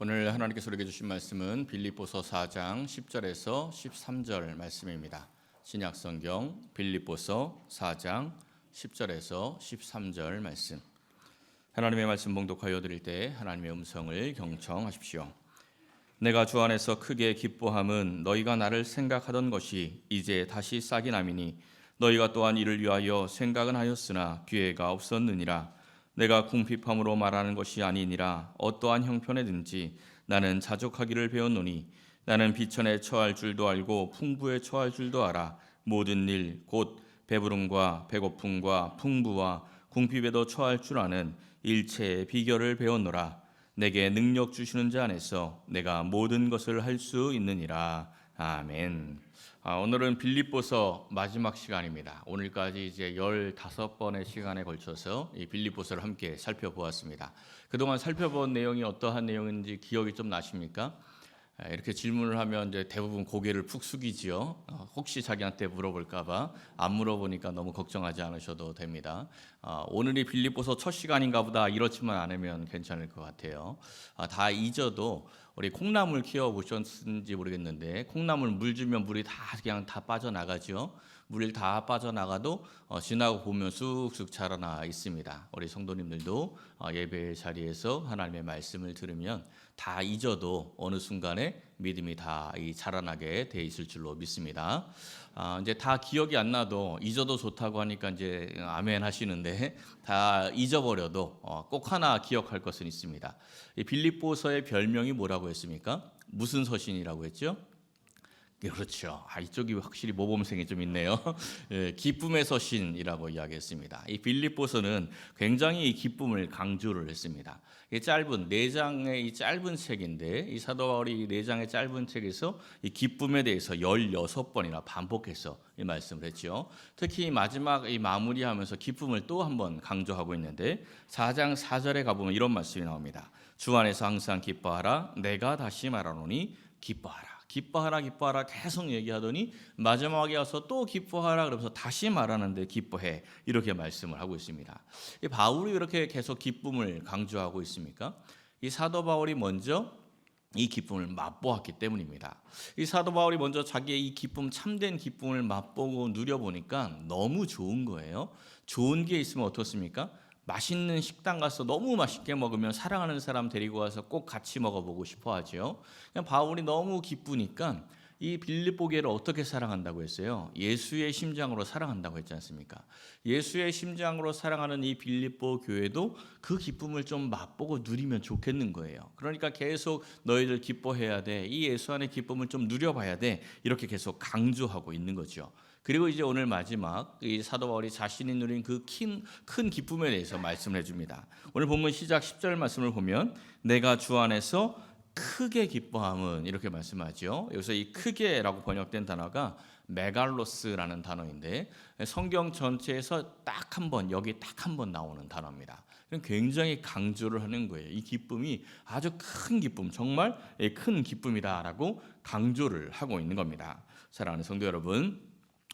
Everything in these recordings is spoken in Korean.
오늘 하나님께서 우리에게 주신 말씀은 빌립보서 4장 10절에서 13절 말씀입니다. 신약성경 빌립보서 4장 10절에서 13절 말씀. 하나님의 말씀 봉독하여 드릴 때 하나님의 음성을 경청하십시오. 내가 주 안에서 크게 기뻐함은 너희가 나를 생각하던 것이 이제 다시 싹이 나미니 너희가 또한 이를 위하여 생각은 하였으나 기회가 없었느니라. 내가 궁핍함으로 말하는 것이 아니니라. 어떠한 형편에든지 나는 자족하기를 배웠노니 나는 비천에 처할 줄도 알고 풍부에 처할 줄도 알아. 모든 일 곧 배부름과 배고픔과 풍부와 궁핍에도 처할 줄 아는 일체의 비결을 배웠노라. 내게 능력 주시는 자 안에서 내가 모든 것을 할 수 있느니라. 아멘. 오늘은 빌립보서 마지막 시간입니다. 오늘까지 이제 15번의 시간에 걸쳐서 이 빌립보서를 함께 살펴보았습니다. 그동안 살펴본 내용이 어떠한 내용인지 기억이 좀 나십니까? 이렇게 질문을 하면 이제 대부분 고개를 푹 숙이지요. 혹시 자기한테 물어볼까봐 안 물어보니까 너무 걱정하지 않으셔도 됩니다. 오늘이 빌립보서 첫 시간인가 보다 이렇지만 않으면 괜찮을 것 같아요. 다 잊어도 우리 콩나물 키워보셨는지 모르겠는데 콩나물 물 주면 물이 다 그냥 다 빠져나가죠. 물이 다 빠져나가도 지나고 보면 쑥쑥 자라나 있습니다. 우리 성도님들도 예배 자리에서 하나님의 말씀을 들으면 다 잊어도 어느 순간에 믿음이 다 자라나게 돼 있을 줄로 믿습니다. 이제 다 기억이 안 나도 잊어도 좋다고 하니까 이제 아멘 하시는데 다 잊어버려도 꼭 하나 기억할 것은 있습니다. 이 빌립보서의 별명이 뭐라고 했습니까? 무슨 서신이라고 했죠? 그렇죠. 이쪽이 확실히 모범생이 좀 있네요. 기쁨의 서신이라고 이야기했습니다. 이 빌립보서는 굉장히 이 기쁨을 강조를 했습니다. 이 짧은 4장의 이 짧은 책인데 이 사도 바울이 4장의 짧은 책에서 이 기쁨에 대해서 16번이나 반복해서 이 말씀을 했죠. 특히 마지막 이 마무리하면서 기쁨을 또 한번 강조하고 있는데 4장 4절에 가보면 이런 말씀이 나옵니다. 주 안에서 항상 기뻐하라. 내가 다시 말하노니 기뻐하라. 기뻐하라 기뻐하라 계속 얘기하더니 마지막에 와서 또 기뻐하라 그러면서 다시 말하는데 기뻐해 이렇게 말씀을 하고 있습니다. 이 바울이 이렇게 계속 기쁨을 강조하고 있습니까? 이 사도 바울이 먼저 이 기쁨을 맛보았기 때문입니다. 이 사도 바울이 먼저 자기의 이 기쁨, 참된 기쁨을 맛보고 누려보니까 너무 좋은 거예요. 좋은 게 있으면 어떻습니까? 맛있는 식당 가서 너무 맛있게 먹으면 사랑하는 사람 데리고 와서 꼭 같이 먹어보고 싶어 하죠. 그냥 바울이 너무 기쁘니까 이 빌립보 교회를 어떻게 사랑한다고 했어요? 예수의 심장으로 사랑한다고 했지 않습니까? 예수의 심장으로 사랑하는 이 빌립보 교회도 그 기쁨을 좀 맛보고 누리면 좋겠는 거예요. 그러니까 계속 너희들 기뻐해야 돼. 이 예수 안의 기쁨을 좀 누려봐야 돼. 이렇게 계속 강조하고 있는 거죠. 그리고 이제 오늘 마지막 이 사도 바울이 자신이 누린 그 큰 기쁨에 대해서 말씀을 해줍니다. 오늘 본문 시작 10절 말씀을 보면 내가 주 안에서 크게 기뻐함은 이렇게 말씀하죠. 여기서 이 크게라고 번역된 단어가 메갈로스라는 단어인데 성경 전체에서 딱 한 번 여기 딱 한 번 나오는 단어입니다. 굉장히 강조를 하는 거예요. 이 기쁨이 아주 큰 기쁨, 정말 큰 기쁨이다라고 강조를 하고 있는 겁니다. 사랑하는 성도 여러분,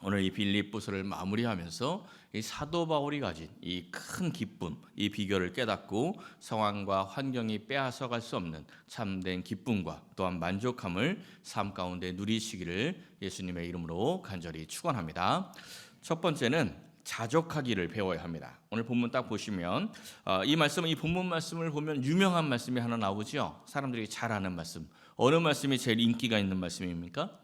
오늘 이 빌립보서를 마무리하면서 이 사도 바울이 가진 이 큰 기쁨, 이 비결을 깨닫고 상황과 환경이 빼앗아갈 수 없는 참된 기쁨과 또한 만족함을 삶 가운데 누리시기를 예수님의 이름으로 간절히 축원합니다. 첫 번째는 자족하기를 배워야 합니다. 오늘 본문 딱 보시면 이 말씀은 이 본문 말씀을 보면 유명한 말씀이 하나 나오죠. 사람들이 잘 아는 말씀. 어느 말씀이 제일 인기가 있는 말씀입니까?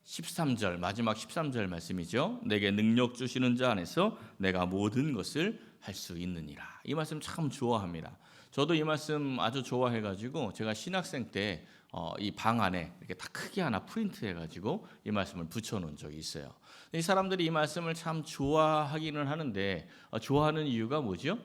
13절 마지막 13절 말씀이죠. 내게 능력 주시는 자 안에서 내가 모든 것을 할 수 있느니라. 이 말씀 참 좋아합니다. 저도 이 말씀 아주 좋아해가지고 제가 신학생 때 이 방 안에 이렇게 다 크게 하나 프린트해가지고 이 말씀을 붙여놓은 적이 있어요. 이 사람들이 이 말씀을 참 좋아하기는 하는데 좋아하는 이유가 뭐죠?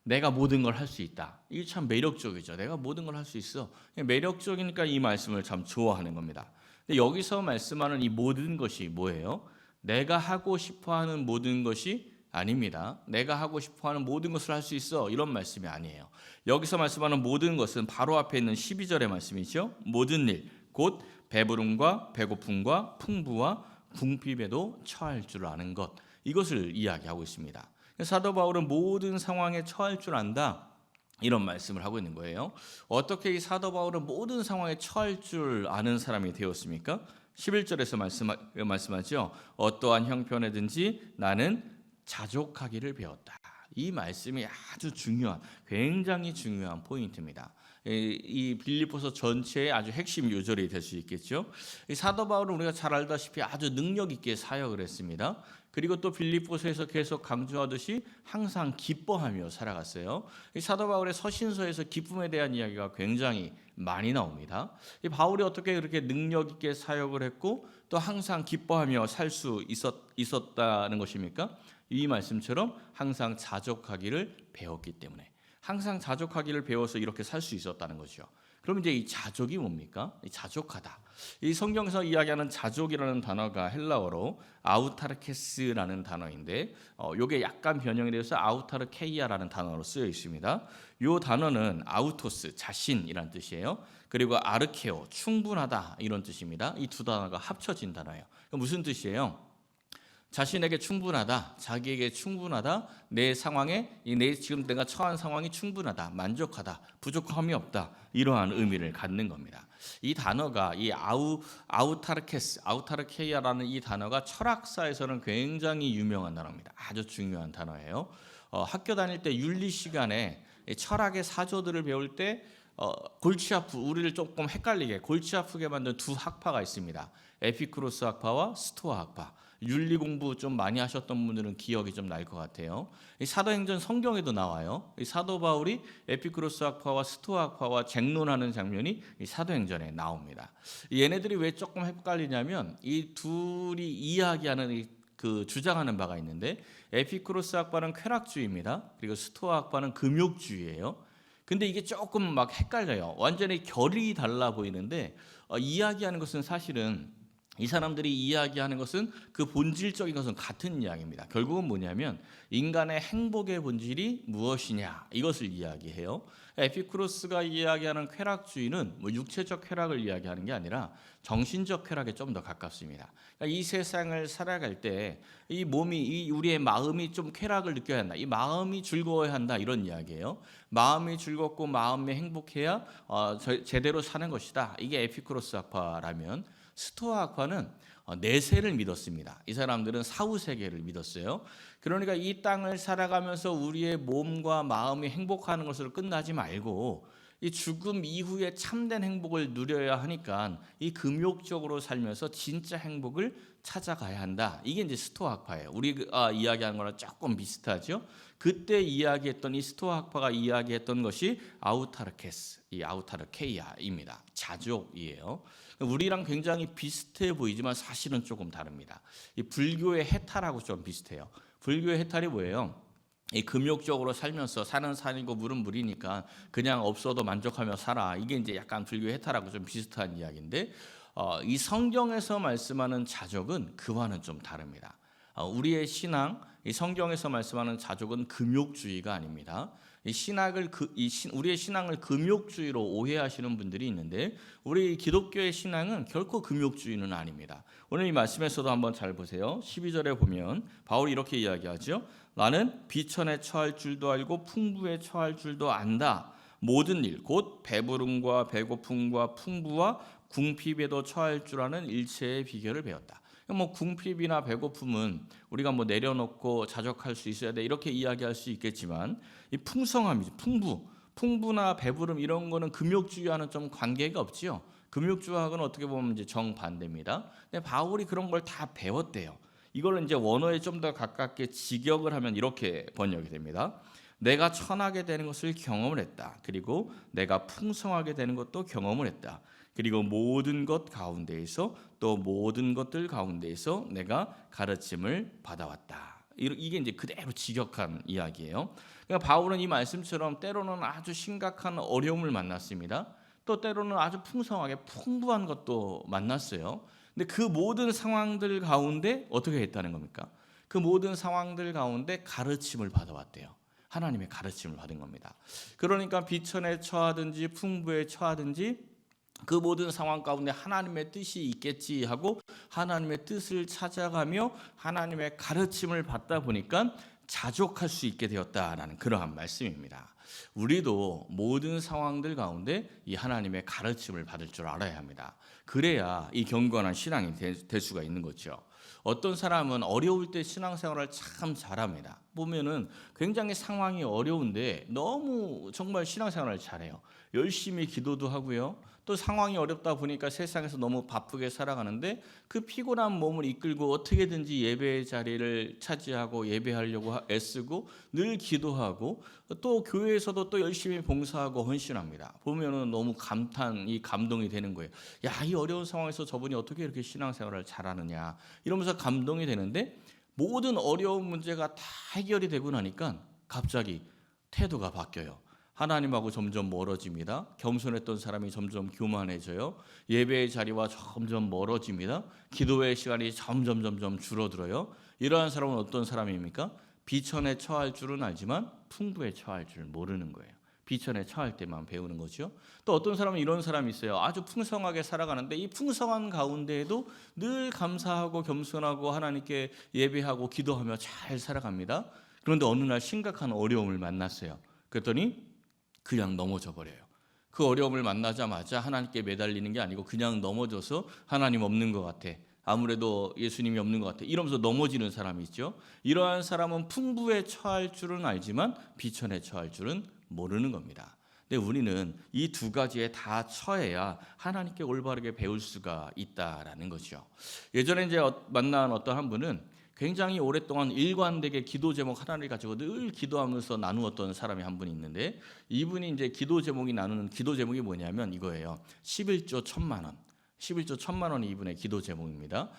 내가 모든 걸 할 수 있다. 이게 참 매력적이죠. 내가 모든 걸 할 수 있어. 매력적이니까 이 말씀을 참 좋아하는 겁니다. 근데 여기서 말씀하는 이 모든 것이 뭐예요? 내가 하고 싶어하는 모든 것이 아닙니다. 내가 하고 싶어하는 모든 것을 할 수 있어 이런 말씀이 아니에요. 여기서 말씀하는 모든 것은 바로 앞에 있는 12절의 말씀이죠. 모든 일, 곧 배부름과 배고픔과 풍부와 궁핍에도 처할 줄 아는 것, 이것을 이야기하고 있습니다. 사도 바울은 모든 상황에 처할 줄 안다. 이런 말씀을 하고 있는 거예요. 어떻게 이 사도 바울은 모든 상황에 처할 줄 아는 사람이 되었습니까? 11절에서 말씀하죠. 어떠한 형편에든지 나는 자족하기를 배웠다. 이 말씀이 아주 중요한, 굉장히 중요한 포인트입니다. 이 빌립보서 전체의 아주 핵심 요절이 될 수 있겠죠. 이 사도 바울은 우리가 잘 알다시피 아주 능력 있게 사역을 했습니다. 그리고 또 빌립보서에서 계속 강조하듯이 항상 기뻐하며 살아갔어요. 이 사도 바울의 서신서에서 기쁨에 대한 이야기가 굉장히 많이 나옵니다. 이 바울이 어떻게 그렇게 능력 있게 사역을 했고 또 항상 기뻐하며 살 수 있었다는 것입니까? 이 말씀처럼 항상 자족하기를 배웠기 때문에, 항상 자족하기를 배워서 이렇게 살 수 있었다는 거죠. 그럼 이제 이 자족이 뭡니까? 이 자족하다. 이 성경에서 이야기하는 자족이라는 단어가 헬라어로 아우타르케스라는 단어인데, 이게 약간 변형이 되어서 아우타르케이아라는 단어로 쓰여 있습니다. 이 단어는 아우토스, 자신이란 뜻이에요. 그리고 아르케오, 충분하다 이런 뜻입니다. 이 두 단어가 합쳐진 단어예요. 무슨 뜻이에요? 자신에게 충분하다, 자기에게 충분하다, 내 상황에 지금 내가 처한 상황이 충분하다, 만족하다, 부족함이 없다, 이러한 의미를 갖는 겁니다. 이 단어가 이 아우타르케스, 아우타르케이아라는 이 단어가 철학사에서는 굉장히 유명한 단어입니다. 아주 중요한 단어예요. 학교 다닐 때 윤리 시간에 철학의 사조들을 배울 때 우리를 조금 헷갈리게 골치 아프게 만든 두 학파가 있습니다. 에피쿠로스 학파와 스토아 학파. 윤리 공부 좀 많이 하셨던 분들은 기억이 좀 날 것 같아요. 이 사도행전 성경에도 나와요. 이 사도 바울이 에피쿠로스 학파와 스토아 학파와 쟁론하는 장면이 이 사도행전에 나옵니다. 얘네들이 왜 조금 헷갈리냐면 이 둘이 이야기하는 주장하는 바가 있는데, 에피쿠로스 학파는 쾌락주의입니다. 그리고 스토아 학파는 금욕주의예요. 근데 이게 조금 막 헷갈려요. 완전히 결이 달라 보이는데 이야기하는 것은 사실은 이 사람들이 이야기하는 것은 그 본질적인 것은 같은 이야기입니다. 결국은 뭐냐면 인간의 행복의 본질이 무엇이냐 이것을 이야기해요. 에피쿠로스가 이야기하는 쾌락주의는 육체적 쾌락을 이야기하는 게 아니라 정신적 쾌락에 좀 더 가깝습니다. 그러니까 이 세상을 살아갈 때 이 몸이, 우리의 마음이 좀 쾌락을 느껴야 한다. 이 마음이 즐거워야 한다 이런 이야기예요. 마음이 즐겁고 마음이 행복해야 제대로 사는 것이다. 이게 에피쿠로스 학파라면, 스토아 학파는 내세를 믿었습니다. 이 사람들은 사후 세계를 믿었어요. 그러니까 이 땅을 살아가면서 우리의 몸과 마음이 행복하는 것으로 끝나지 말고 이 죽음 이후에 참된 행복을 누려야 하니까 이 금욕적으로 살면서 진짜 행복을 찾아가야 한다. 이게 이제 스토아 학파예요. 우리가 이야기하는 거랑 조금 비슷하죠. 그때 이야기했던 이 스토아 학파가 이야기했던 것이 아우타르케스, 이 아우타르케이아입니다. 자족이에요. 우리랑 굉장히 비슷해 보이지만 사실은 조금 다릅니다. 이 불교의 해탈하고 좀 비슷해요. 불교의 해탈이 뭐예요? 이 금욕적으로 살면서 산은 산이고 물은 물이니까 그냥 없어도 만족하며 살아. 이게 이제 약간 불교의 해탈하고 좀 비슷한 이야기인데, 이 성경에서 말씀하는 자족은 그와는 좀 다릅니다. 우리의 신앙, 이 성경에서 말씀하는 자족은 금욕주의가 아닙니다. 우리의 신앙을 금욕주의로 오해하시는 분들이 있는데, 우리 기독교의 신앙은 결코 금욕주의는 아닙니다. 오늘 이 말씀에서도 한번 잘 보세요. 12절에 보면 바울이 이렇게 이야기하죠. 나는 비천에 처할 줄도 알고 풍부에 처할 줄도 안다. 모든 일, 곧 배부름과 배고픔과 풍부와 궁핍에도 처할 줄 아는 일체의 비결을 배웠다. 궁핍이나 배고픔은 우리가 내려놓고 자족할 수 있어야 돼 이렇게 이야기할 수 있겠지만, 이 풍성함이죠. 풍부나 배부름 이런 거는 금욕주의와는 좀 관계가 없지요. 금욕주의하고는 어떻게 보면 이제 정반대입니다. 근데 바울이 그런 걸 다 배웠대요. 이걸 이제 원어에 좀 더 가깝게 직역을 하면 이렇게 번역이 됩니다. 내가 천하게 되는 것을 경험을 했다. 그리고 내가 풍성하게 되는 것도 경험을 했다. 그리고 모든 것 가운데에서 또 모든 것들 가운데에서 내가 가르침을 받아왔다. 이게 이제 그대로 직역한 이야기예요. 그러니까 바울은 이 말씀처럼 때로는 아주 심각한 어려움을 만났습니다. 또 때로는 아주 풍성하게 풍부한 것도 만났어요. 근데 그 모든 상황들 가운데 어떻게 했다는 겁니까? 그 모든 상황들 가운데 가르침을 받아왔대요. 하나님의 가르침을 받은 겁니다. 그러니까 비천에 처하든지 풍부에 처하든지 그 모든 상황 가운데 하나님의 뜻이 있겠지 하고 하나님의 뜻을 찾아가며 하나님의 가르침을 받다 보니까 자족할 수 있게 되었다라는 그러한 말씀입니다. 우리도 모든 상황들 가운데 이 하나님의 가르침을 받을 줄 알아야 합니다. 그래야 이 경건한 신앙이 될 수가 있는 거죠. 어떤 사람은 어려울 때 신앙생활을 참 잘합니다. 보면은 굉장히 상황이 어려운데 너무 정말 신앙생활을 잘해요. 열심히 기도도 하고요. 또 상황이 어렵다 보니까 세상에서 너무 바쁘게 살아가는데 그 피곤한 몸을 이끌고 어떻게든지 예배의 자리를 차지하고 예배하려고 애쓰고 늘 기도하고 또 교회에서도 또 열심히 봉사하고 헌신합니다. 보면은 너무 감동이 되는 거예요. 야, 이 어려운 상황에서 저분이 어떻게 이렇게 신앙생활을 잘하느냐 이러면서 감동이 되는데 모든 어려운 문제가 다 해결이 되고 나니까 갑자기 태도가 바뀌어요. 하나님하고 점점 멀어집니다. 겸손했던 사람이 점점 교만해져요. 예배의 자리와 점점 멀어집니다. 기도의 시간이 점점 줄어들어요. 이러한 사람은 어떤 사람입니까? 비천에 처할 줄은 알지만 풍부에 처할 줄 모르는 거예요. 비천에 처할 때만 배우는 거죠. 또 어떤 사람은 이런 사람이 있어요. 아주 풍성하게 살아가는데 이 풍성한 가운데에도 늘 감사하고 겸손하고 하나님께 예배하고 기도하며 잘 살아갑니다. 그런데 어느 날 심각한 어려움을 만났어요. 그랬더니 그냥 넘어져 버려요. 그 어려움을 만나자마자 하나님께 매달리는 게 아니고 그냥 넘어져서 하나님 없는 것 같아. 아무래도 예수님이 없는 것 같아. 이러면서 넘어지는 사람이 있죠. 이러한 사람은 풍부에 처할 줄은 알지만 비천에 처할 줄은 모르는 겁니다. 근데 우리는 이 두 가지에 다 처해야 하나님께 올바르게 배울 수가 있다라는 거죠. 예전에 이제 만난 어떤 한 분은 굉장히 오랫동안 일관되게 기도 제목 하나를 가지고 늘 기도하면서 나누었던 사람이 한 분이 있는데 이분이 이제 나누는 기도 제목이 뭐냐면 이거예요. 11조 1,000만 원. 11조 1,000만 원이 이분의 기도 제목입니다.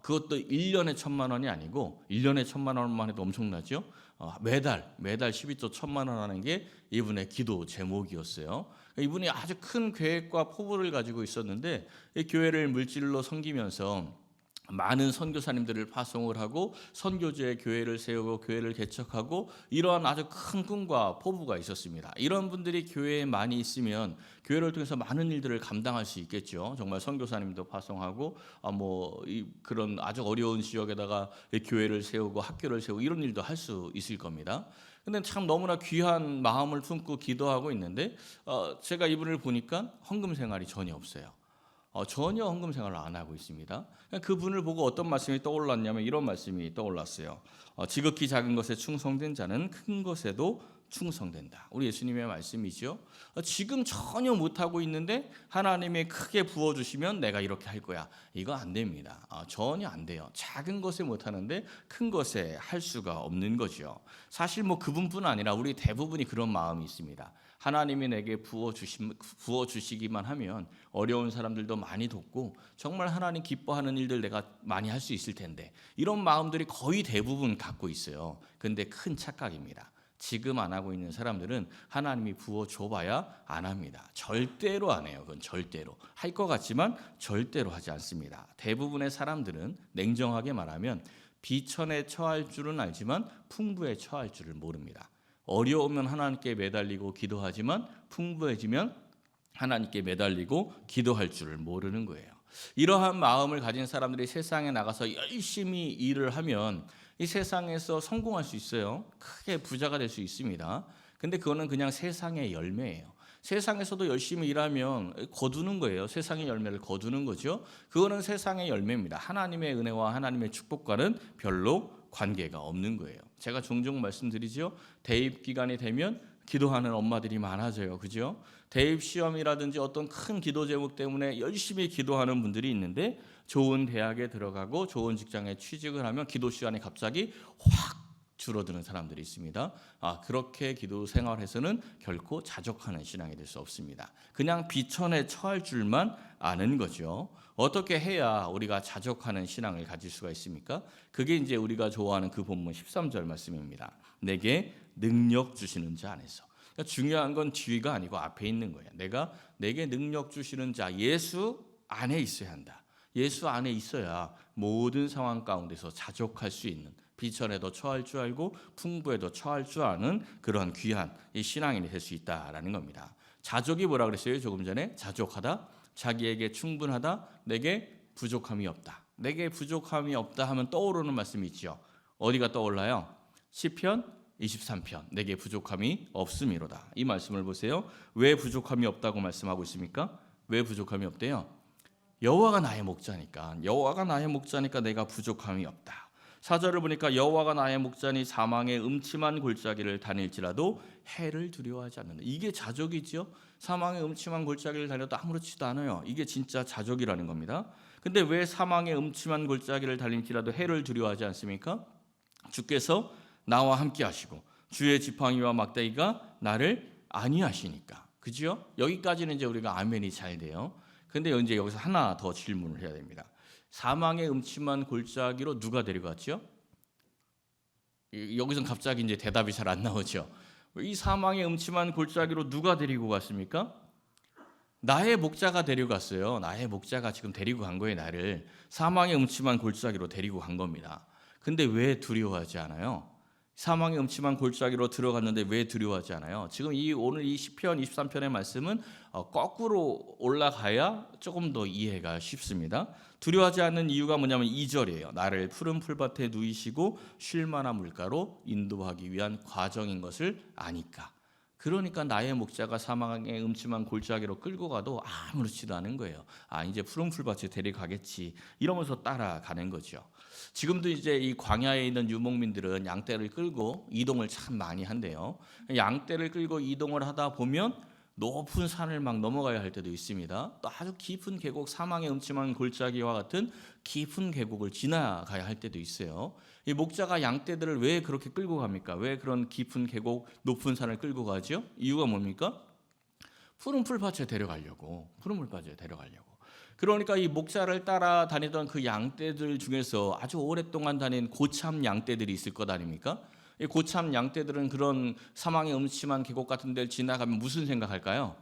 그것도 1년에 1,000만 원이 아니고 1년에 1,000만 원만 해도 엄청나죠. 매달 12조 1,000만 원 하는 게 이분의 기도 제목이었어요. 이분이 아주 큰 계획과 포부를 가지고 있었는데 이 교회를 물질로 섬기면서 많은 선교사님들을 파송을 하고 선교지에 교회를 세우고 교회를 개척하고 이러한 아주 큰 꿈과 포부가 있었습니다. 이런 분들이 교회에 많이 있으면 교회를 통해서 많은 일들을 감당할 수 있겠죠. 정말 선교사님도 파송하고 그런 아주 어려운 지역에다가 교회를 세우고 학교를 세우고 이런 일도 할 수 있을 겁니다. 근데 참 너무나 귀한 마음을 품고 기도하고 있는데 제가 이분을 보니까 헌금 생활이 전혀 없어요. 전혀 헌금 생활을 안 하고 있습니다. 그분을 보고 어떤 말씀이 떠올랐냐면 이런 말씀이 떠올랐어요. 지극히 작은 것에 충성된 자는 큰 것에도 충성된다. 우리 예수님의 말씀이죠. 지금 전혀 못하고 있는데 하나님이 크게 부어주시면 내가 이렇게 할 거야. 이거 안 됩니다. 전혀 안 돼요. 작은 것에 못하는데 큰 것에 할 수가 없는 거죠. 사실 그분뿐 아니라 우리 대부분이 그런 마음이 있습니다. 하나님이 내게 부어주시기만 하면 어려운 사람들도 많이 돕고 정말 하나님 기뻐하는 일들 내가 많이 할 수 있을 텐데 이런 마음들이 거의 대부분 갖고 있어요. 근데 큰 착각입니다. 지금 안 하고 있는 사람들은 하나님이 부어줘봐야 안 합니다. 절대로 안 해요. 그건 절대로. 할 것 같지만 절대로 하지 않습니다. 대부분의 사람들은 냉정하게 말하면 비천에 처할 줄은 알지만 풍부에 처할 줄을 모릅니다. 어려우면 하나님께 매달리고 기도하지만 풍부해지면 하나님께 매달리고 기도할 줄을 모르는 거예요. 이러한 마음을 가진 사람들이 세상에 나가서 열심히 일을 하면 이 세상에서 성공할 수 있어요. 크게 부자가 될 수 있습니다. 근데 그거는 그냥 세상의 열매예요. 세상에서도 열심히 일하면 거두는 거예요. 세상의 열매를 거두는 거죠. 그거는 세상의 열매입니다. 하나님의 은혜와 하나님의 축복과는 별로 관계가 없는 거예요. 제가 종종 말씀드리죠. 대입 기간이 되면 기도하는 엄마들이 많아져요. 그죠? 대입 시험이라든지 어떤 큰 기도 제목 때문에 열심히 기도하는 분들이 있는데 좋은 대학에 들어가고 좋은 직장에 취직을 하면 기도 시간이 갑자기 확 줄어드는 사람들이 있습니다. 그렇게 기도 생활에서는 결코 자족하는 신앙이 될 수 없습니다. 그냥 비천에 처할 줄만 아는 거죠. 어떻게 해야 우리가 자족하는 신앙을 가질 수가 있습니까? 그게 이제 우리가 좋아하는 그 본문 13절 말씀입니다. 내게 능력 주시는 자 안에서. 그러니까 중요한 건 뒤가 아니고 앞에 있는 거예요. 내게 능력 주시는 자 예수 안에 있어야 한다. 예수 안에 있어야 모든 상황 가운데서 자족할 수 있는 비천에도 처할 줄 알고 풍부에도 처할 줄 아는 그런 귀한 이 신앙인이 될 수 있다라는 겁니다. 자족이 뭐라 그랬어요? 조금 전에 자족하다, 자기에게 충분하다, 내게 부족함이 없다. 내게 부족함이 없다 하면 떠오르는 말씀이 있죠. 어디가 떠올라요? 시편 23편 내게 부족함이 없음이로다. 이 말씀을 보세요. 왜 부족함이 없다고 말씀하고 있습니까? 왜 부족함이 없대요? 여호와가 나의 목자니까. 여호와가 나의 목자니까 내가 부족함이 없다. 4절을 보니까 여호와가 나의 목자니 사망의 음침한 골짜기를 다닐지라도 해를 두려워하지 않는다. 이게 자족이죠. 사망의 음침한 골짜기를 다녀도 아무렇지도 않아요. 이게 진짜 자족이라는 겁니다. 근데 왜 사망의 음침한 골짜기를 달릴지라도 해를 두려워하지 않습니까? 주께서 나와 함께 하시고 주의 지팡이와 막대기가 나를 안위하시니까. 그죠? 여기까지는 이제 우리가 아멘이 잘 돼요. 근데 이제 여기서 하나 더 질문을 해야 됩니다. 사망의 음침한 골짜기로 누가 데려갔죠? 여기선 갑자기 이제 대답이 잘 안 나오죠. 이 사망의 음침한 골짜기로 누가 데리고 갔습니까? 나의 목자가 데려갔어요. 나의 목자가 지금 데리고 간 거예요. 나를 사망의 음침한 골짜기로 데리고 간 겁니다. 근데 왜 두려워하지 않아요? 사망의 음침한 골짜기로 들어갔는데 왜 두려워하지 않아요? 지금 오늘 이 시편 23편의 말씀은 거꾸로 올라가야 조금 더 이해가 쉽습니다. 두려워하지 않는 이유가 뭐냐면 2절이에요. 나를 푸른 풀밭에 누이시고 쉴 만한 물가로 인도하기 위한 과정인 것을 아니까. 그러니까 나의 목자가 사망의 음침한 골짜기로 끌고 가도 아무렇지도 않은 거예요. 이제 푸른 풀밭에 데려가겠지 이러면서 따라가는 거죠. 지금도 이제 이 광야에 있는 유목민들은 양떼를 끌고 이동을 참 많이 한대요. 양떼를 끌고 이동을 하다 보면 높은 산을 막 넘어가야 할 때도 있습니다. 또 아주 깊은 계곡, 사망의 음침한 골짜기와 같은 깊은 계곡을 지나가야 할 때도 있어요. 이 목자가 양떼들을 왜 그렇게 끌고 갑니까? 왜 그런 깊은 계곡, 높은 산을 끌고 가죠? 이유가 뭡니까? 푸른 풀밭에 데려가려고. 푸른 풀밭에 데려가려고. 그러니까 이 목자를 따라 다니던 그 양떼들 중에서 아주 오랫동안 다닌 고참 양떼들이 있을 것 아닙니까? 이 고참 양떼들은 그런 사망의 음침한 계곡 같은 데를 지나가면 무슨 생각할까요?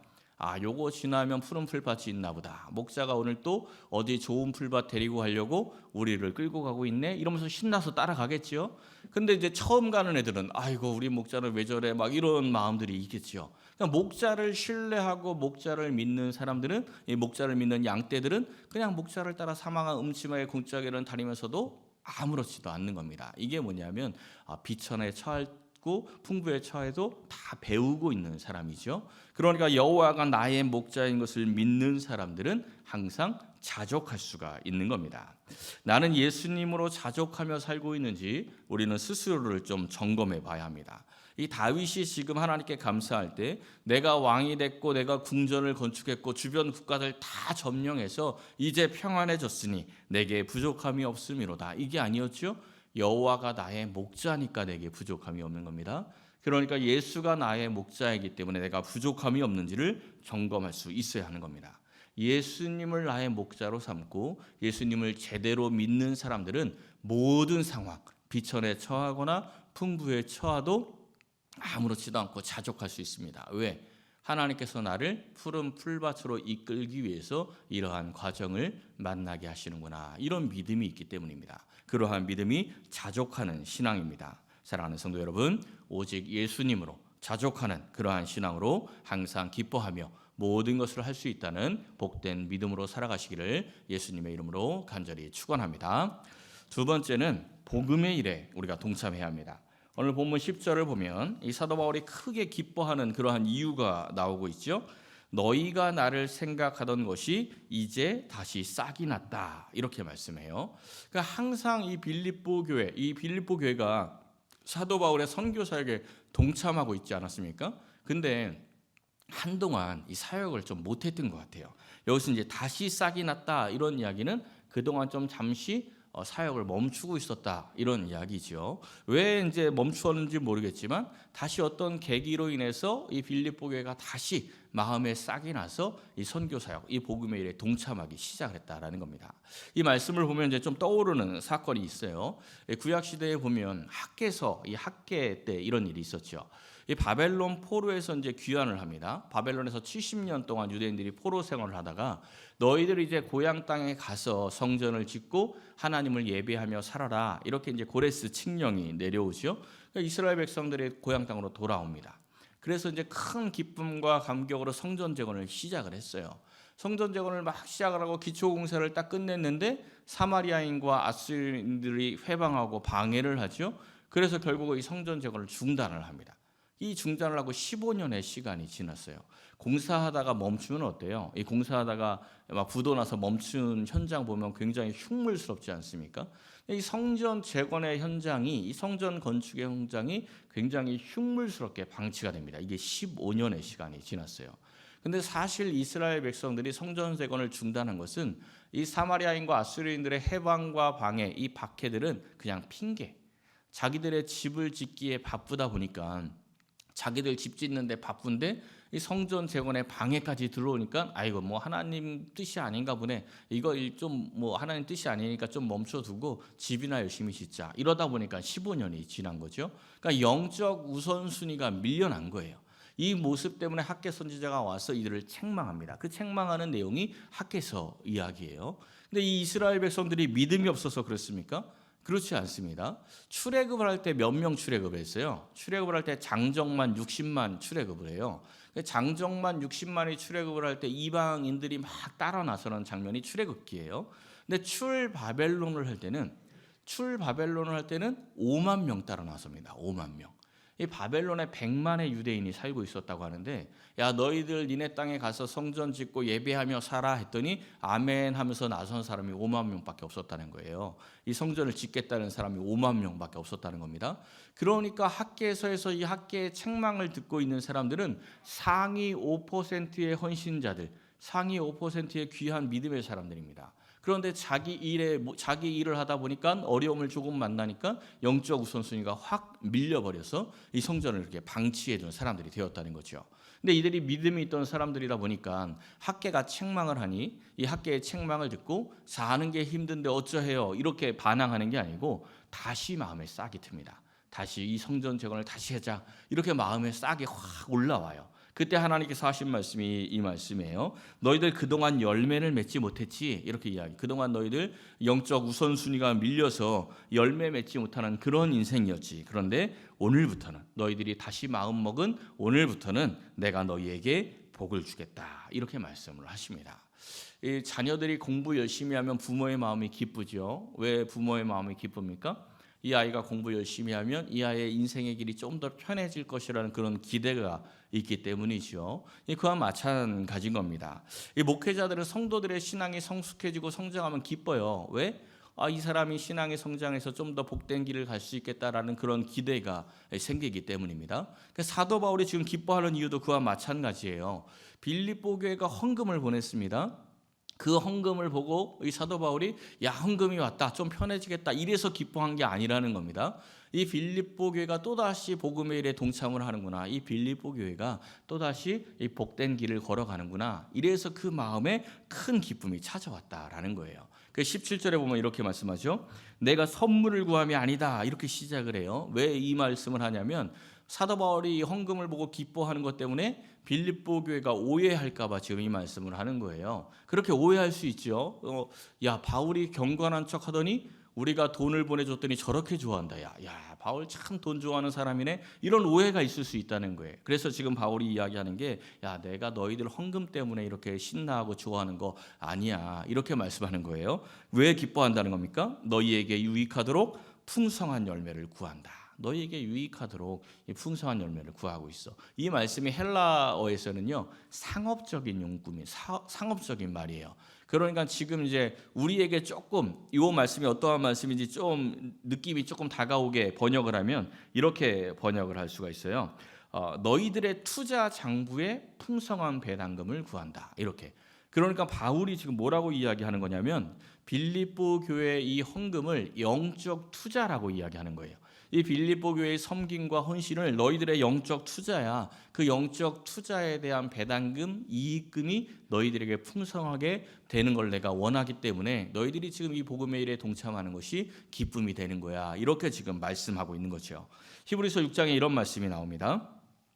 요거 지나면 푸른 풀밭이 있나 보다. 목자가 오늘 또 어디 좋은 풀밭 데리고 가려고 우리를 끌고 가고 있네. 이러면서 신나서 따라가겠죠. 근데 이제 처음 가는 애들은 아이고 우리 목자는 왜 저래 막 이런 마음들이 있겠죠. 그러니까 목자를 신뢰하고 목자를 믿는 사람들은, 이 목자를 믿는 양떼들은 그냥 목자를 따라 사망한 음침한 골짜기를 다니면서도 아무렇지도 않는 겁니다. 이게 뭐냐면 비천에 처하고 풍부에 처해도 다 배우고 있는 사람이죠. 그러니까 여호와가 나의 목자인 것을 믿는 사람들은 항상 자족할 수가 있는 겁니다. 나는 예수님으로 자족하며 살고 있는지 우리는 스스로를 좀 점검해 봐야 합니다. 이 다윗이 지금 하나님께 감사할 때 내가 왕이 됐고 내가 궁전을 건축했고 주변 국가들 다 점령해서 이제 평안해졌으니 내게 부족함이 없음이로다. 이게 아니었죠? 여호와가 나의 목자니까 내게 부족함이 없는 겁니다. 그러니까 예수가 나의 목자이기 때문에 내가 부족함이 없는지를 점검할 수 있어야 하는 겁니다. 예수님을 나의 목자로 삼고 예수님을 제대로 믿는 사람들은 모든 상황, 비천에 처하거나 풍부에 처하도 아무렇지도 않고 자족할 수 있습니다. 왜? 하나님께서 나를 푸른 풀밭으로 이끌기 위해서 이러한 과정을 만나게 하시는구나. 이런 믿음이 있기 때문입니다. 그러한 믿음이 자족하는 신앙입니다. 사랑하는 성도 여러분, 오직 예수님으로 자족하는 그러한 신앙으로 항상 기뻐하며 모든 것을 할 수 있다는 복된 믿음으로 살아가시기를 예수님의 이름으로 간절히 축원합니다. 두 번째는 복음의 일에 우리가 동참해야 합니다. 오늘 본문 10절을 보면 이 사도 바울이 크게 기뻐하는 그러한 이유가 나오고 있죠. 너희가 나를 생각하던 것이 이제 다시 싹이 났다. 이렇게 말씀해요. 그러니까 항상 이 빌립보 교회가 사도 바울의 선교 사역에 동참하고 있지 않았습니까? 근데 한동안 이 사역을 좀 못했던 것 같아요. 여기서 이제 다시 싹이 났다 이런 이야기는 그동안 좀 잠시 사역을 멈추고 있었다 이런 이야기죠. 왜 이제 멈추었는지 모르겠지만 다시 어떤 계기로 인해서 이 빌립보 교회가 다시 마음에 싹이 나서 이 선교 사역, 이 복음의 일에 동참하기 시작했다라는 겁니다. 이 말씀을 보면 이제 좀 떠오르는 사건이 있어요. 구약 시대에 보면 학계 때 이런 일이 있었죠. 이 바벨론 포로에서 이제 귀환을 합니다. 바벨론에서 70년 동안 유대인들이 포로 생활을 하다가 너희들 이제 고향 땅에 가서 성전을 짓고 하나님을 예배하며 살아라. 이렇게 이제 고레스 칙령이 내려오죠. 그러니까 이스라엘 백성들이 고향 땅으로 돌아옵니다. 그래서 이제 큰 기쁨과 감격으로 성전 재건을 시작을 했어요. 성전 재건을 막 시작을 하고 기초 공사를 딱 끝냈는데 사마리아인과 아수르인들이 회방하고 방해를 하죠. 그래서 결국 이 성전 재건을 중단을 합니다. 이 중단을 하고 15년의 시간이 지났어요. 공사하다가 멈추면 어때요? 이 공사하다가 막 부도 나서 멈춘 현장 보면 굉장히 흉물스럽지 않습니까? 이 성전 재건의 현장이, 이 성전 건축의 현장이 굉장히 흉물스럽게 방치가 됩니다. 이게 15년의 시간이 지났어요. 근데 사실 이스라엘 백성들이 성전 재건을 중단한 것은 이 사마리아인과 아수르인들의 해방과 방해, 이 박해들은 그냥 핑계. 자기들의 집을 짓기에 바쁘다 보니까, 자기들 집 짓는데 바쁜데 이 성전 재건에 방해까지 들어오니까 아이고 뭐 하나님 뜻이 아닌가 보네. 이거 좀 뭐 하나님 뜻이 아니니까 좀 멈춰두고 집이나 열심히 짓자. 이러다 보니까 15년이 지난 거죠. 그러니까 영적 우선순위가 밀려난 거예요. 이 모습 때문에 학개 선지자가 와서 이들을 책망합니다. 그 책망하는 내용이 학개서 이야기예요. 근데 이 이스라엘 백성들이 믿음이 없어서 그렇습니까? 그렇지 않습니다. 출애굽을 할 때 몇 명 출애굽을 했어요? 출애굽을 할 때 장정만 60만 출애굽을 해요. 장정만 60만이 출애굽을 할 때 이방인들이 막 따라 나서는 장면이 출애굽기예요. 근데 출바벨론을 할 때는 5만 명 따라 나섭니다. 5만 명. 이 바벨론에 100만의 유대인이 살고 있었다고 하는데, 야 너희들 니네 땅에 가서 성전 짓고 예배하며 살아 했더니 아멘 하면서 나선 사람이 5만 명밖에 없었다는 거예요. 이 성전을 짓겠다는 사람이 5만 명밖에 없었다는 겁니다. 그러니까 학개서에서 이 학개의 책망을 듣고 있는 사람들은 상위 5%의 헌신자들, 상위 5%의 귀한 믿음의 사람들입니다. 그런데 자기 일을 하다 보니까 어려움을 조금 만나니까 영적 우선순위가 확 밀려버려서 이 성전을 이렇게 방치해둔 사람들이 되었다는 거죠. 근데 이들이 믿음이 있던 사람들이다 보니까 학개가 책망을 하니 이 학개의 책망을 듣고 사는 게 힘든데 어쩌해요 이렇게 반항하는 게 아니고 다시 마음에 싹이 틉니다. 다시 이 성전 재건을 다시 하자 이렇게 마음에 싹이 확 올라와요. 그때 하나님께서 하신 말씀이 이 말씀이에요. 너희들 그동안 열매를 맺지 못했지 이렇게 이야기. 그동안 너희들 영적 우선순위가 밀려서 열매 맺지 못하는 그런 인생이었지. 그런데 오늘부터는 너희들이 다시 마음먹은 오늘부터는 내가 너희에게 복을 주겠다 이렇게 말씀을 하십니다. 이 자녀들이 공부 열심히 하면 부모의 마음이 기쁘죠. 왜 부모의 마음이 기쁩니까? 이 아이가 공부 열심히 하면 이 아이의 인생의 길이 좀 더 편해질 것이라는 그런 기대가 있기 때문이죠. 그와 마찬가지인 겁니다. 이 목회자들은 성도들의 신앙이 성숙해지고 성장하면 기뻐요. 왜? 이 사람이 신앙의 성장해서 좀 더 복된 길을 갈 수 있겠다라는 그런 기대가 생기기 때문입니다. 사도 바울이 지금 기뻐하는 이유도 그와 마찬가지예요. 빌립보 교회가 헌금을 보냈습니다. 그 헌금을 보고 이 사도 바울이 야 헌금이 왔다 좀 편해지겠다 이래서 기뻐한 게 아니라는 겁니다. 이 빌립보 교회가 또다시 복음의 일에 동참을 하는구나, 이 빌립보 교회가 또다시 이 복된 길을 걸어가는구나, 이래서 그 마음에 큰 기쁨이 찾아왔다라는 거예요. 그 17절에 보면 이렇게 말씀하죠. 내가 선물을 구함이 아니다 이렇게 시작을 해요. 왜 이 말씀을 하냐면 사도 바울이 헌금을 보고 기뻐하는 것 때문에 빌립보 교회가 오해할까 봐 지금 이 말씀을 하는 거예요. 그렇게 오해할 수 있죠. 야 바울이 경건한 척 하더니 우리가 돈을 보내줬더니 저렇게 좋아한다. 야 바울 참 돈 좋아하는 사람이네. 이런 오해가 있을 수 있다는 거예요. 그래서 지금 바울이 이야기하는 게 야 내가 너희들 헌금 때문에 이렇게 신나하고 좋아하는 거 아니야. 이렇게 말씀하는 거예요. 왜 기뻐한다는 겁니까? 너희에게 유익하도록 풍성한 열매를 구한다. 너희에게 유익하도록 풍성한 열매를 구하고 있어. 이 말씀이 헬라어에서는요 상업적인 용품이 상업적인 말이에요. 그러니까 지금 이제 우리에게 조금 이 말씀이 어떠한 말씀인지 좀 느낌이 조금 다가오게 번역을 하면 이렇게 번역을 할 수가 있어요. 너희들의 투자 장부에 풍성한 배당금을 구한다. 이렇게. 그러니까 바울이 지금 뭐라고 이야기하는 거냐면 빌립보 교회의 이 헌금을 영적 투자라고 이야기하는 거예요. 이 빌립보 교회의 섬김과 헌신을 너희들의 영적 투자야. 그 영적 투자에 대한 배당금, 이익금이 너희들에게 풍성하게 되는 걸 내가 원하기 때문에 너희들이 지금 이 복음의 일에 동참하는 것이 기쁨이 되는 거야. 이렇게 지금 말씀하고 있는 거죠. 히브리서 6장에 이런 말씀이 나옵니다.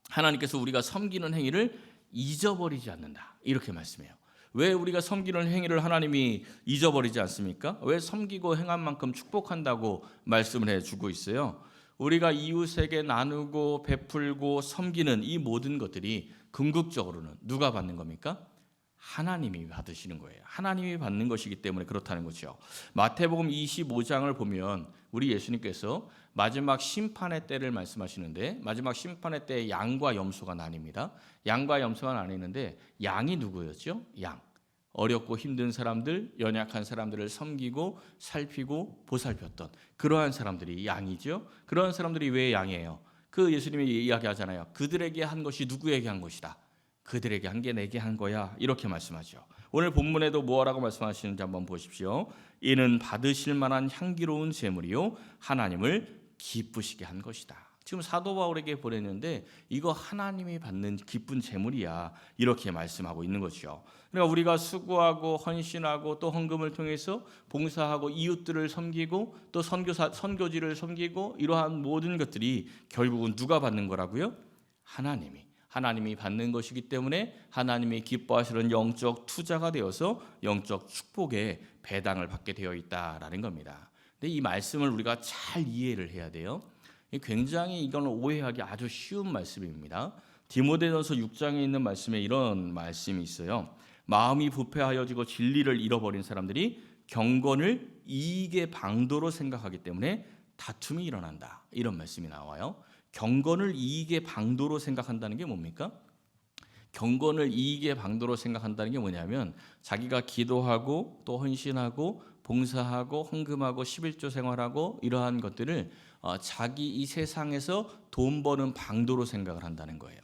하나님께서 우리가 섬기는 행위를 잊어버리지 않는다. 이렇게 말씀해요. 왜 우리가 섬기는 행위를 하나님이 잊어버리지 않습니까? 왜 섬기고 행한 만큼 축복한다고 말씀을 해주고 있어요? 우리가 이웃에게 나누고 베풀고 섬기는 이 모든 것들이 궁극적으로는 누가 받는 겁니까? 하나님이 받으시는 거예요. 하나님이 받는 것이기 때문에 그렇다는 거죠. 마태복음 25장을 보면 우리 예수님께서 마지막 심판의 때를 말씀하시는데 마지막 심판의 때 양과 염소가 나뉩니다. 양과 염소가 나뉘는데 양이 누구였죠? 양. 어렵고 힘든 사람들, 연약한 사람들을 섬기고 살피고 보살폈던 그러한 사람들이 양이죠. 그러한 사람들이 왜 양이에요? 그 예수님이 이야기하잖아요. 그들에게 한 것이 누구에게 한 것이다. 그들에게 한 게 내게 한 거야. 이렇게 말씀하죠. 오늘 본문에도 뭐라고 말씀하시는지 한번 보십시오. 이는 받으실 만한 향기로운 제물이요 하나님을 기쁘시게 한 것이다. 지금 사도 바울에게 보냈는데 이거 하나님이 받는 기쁜 제물이야. 이렇게 말씀하고 있는 거죠. 그러니까 우리가 수고하고 헌신하고 또 헌금을 통해서 봉사하고 이웃들을 섬기고 또 선교지를 섬기고 이러한 모든 것들이 결국은 누가 받는 거라고요? 하나님이 받는 것이기 때문에 하나님이 기뻐하시는 영적 투자가 되어서 영적 축복의 배당을 받게 되어 있다라는 겁니다. 근데 이 말씀을 우리가 잘 이해를 해야 돼요. 굉장히 이건 오해하기 아주 쉬운 말씀입니다. 디모데전서 6장에 있는 말씀에 이런 말씀이 있어요. 마음이 부패하여지고 진리를 잃어버린 사람들이 경건을 이익의 방도로 생각하기 때문에 다툼이 일어난다. 이런 말씀이 나와요. 경건을 이익의 방도로 생각한다는 게 뭡니까? 경건을 이익의 방도로 생각한다는 게 뭐냐면 자기가 기도하고 또 헌신하고 봉사하고 헌금하고 11조 생활하고 이러한 것들을 자기 이 세상에서 돈 버는 방도로 생각을 한다는 거예요.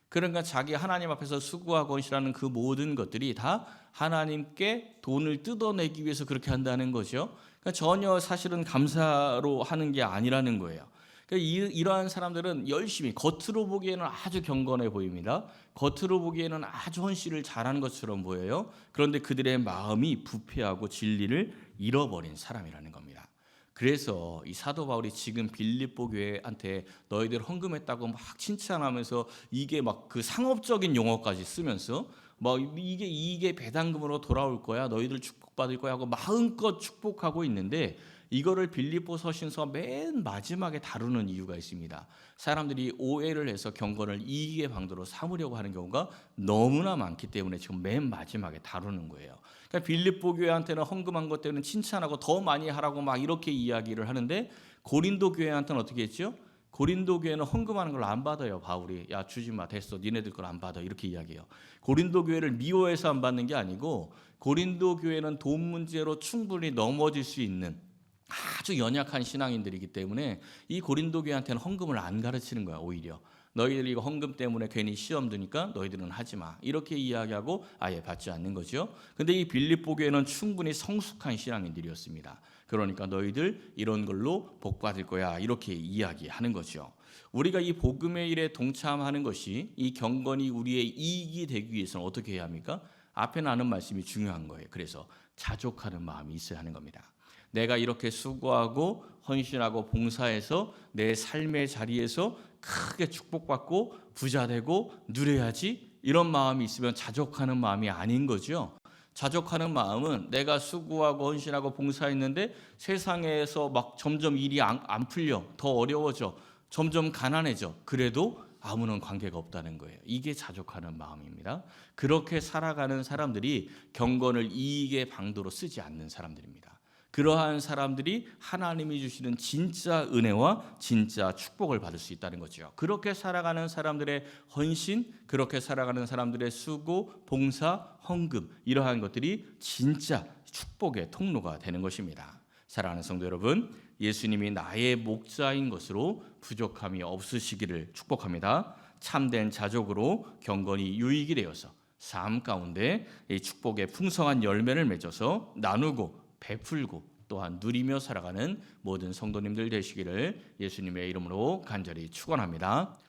그러니까 자기 하나님 앞에서 수고하고 헌신하는 그 모든 것들이 다 하나님께 돈을 뜯어내기 위해서 그렇게 한다는 거죠. 그러니까 전혀 사실은 감사로 하는 게 아니라는 거예요. 그러니까 이러한 사람들은 열심히 겉으로 보기에는 아주 경건해 보입니다. 겉으로 보기에는 아주 헌신을 잘하는 것처럼 보여요. 그런데 그들의 마음이 부패하고 진리를 잃어버린 사람이라는 겁니다. 그래서 이 사도 바울이 지금 빌립보 교회한테 너희들 헌금했다고 막 칭찬하면서 이게 막 그 상업적인 용어까지 쓰면서 막 이게 이익의 배당금으로 돌아올 거야. 너희들 축복받을 거야 하고 마음껏 축복하고 있는데 이거를 빌립보 서신서 맨 마지막에 다루는 이유가 있습니다. 사람들이 오해를 해서 경건을 이익의 방도로 삼으려고 하는 경우가 너무나 많기 때문에 지금 맨 마지막에 다루는 거예요. 그러니까 빌립보 교회한테는 헌금한 것 때문에 칭찬하고 더 많이 하라고 막 이렇게 이야기를 하는데 고린도 교회한테는 어떻게 했죠? 고린도 교회는 헌금하는 걸 안 받아요. 바울이 야 주지 마 됐어 니네들 걸 안 받아 이렇게 이야기해요. 고린도 교회를 미워해서 안 받는 게 아니고 고린도 교회는 돈 문제로 충분히 넘어질 수 있는 아주 연약한 신앙인들이기 때문에 이 고린도 교회한테는 헌금을 안 가르치는 거야. 오히려 너희들 이거 헌금 때문에 괜히 시험 드니까 너희들은 하지 마 이렇게 이야기하고 아예 받지 않는 거죠. 근데 이 빌립보 교회는 충분히 성숙한 신앙인들이었습니다. 그러니까 너희들 이런 걸로 복 받을 거야 이렇게 이야기하는 거죠. 우리가 이 복음의 일에 동참하는 것이 이 경건이 우리의 이익이 되기 위해서는 어떻게 해야 합니까? 앞에 나눈 말씀이 중요한 거예요. 그래서 자족하는 마음이 있어야 하는 겁니다. 내가 이렇게 수고하고 헌신하고 봉사해서 내 삶의 자리에서 크게 축복받고 부자 되고 누려야지 이런 마음이 있으면 자족하는 마음이 아닌 거죠. 자족하는 마음은 내가 수고하고 헌신하고 봉사했는데 세상에서 막 점점 일이 안 풀려 더 어려워져 점점 가난해져 그래도 아무런 관계가 없다는 거예요. 이게 자족하는 마음입니다. 그렇게 살아가는 사람들이 경건을 이익의 방도로 쓰지 않는 사람들입니다. 그러한 사람들이 하나님이 주시는 진짜 은혜와 진짜 축복을 받을 수 있다는 거죠. 그렇게 살아가는 사람들의 헌신, 그렇게 살아가는 사람들의 수고, 봉사, 헌금 이러한 것들이 진짜 축복의 통로가 되는 것입니다. 사랑하는 성도 여러분, 예수님이 나의 목자인 것으로 부족함이 없으시기를 축복합니다. 참된 자족으로 경건이 유익이 되어서 삶 가운데 이 축복의 풍성한 열매를 맺어서 나누고 베풀고 또한 누리며 살아가는 모든 성도님들 되시기를 예수님의 이름으로 간절히 축원합니다.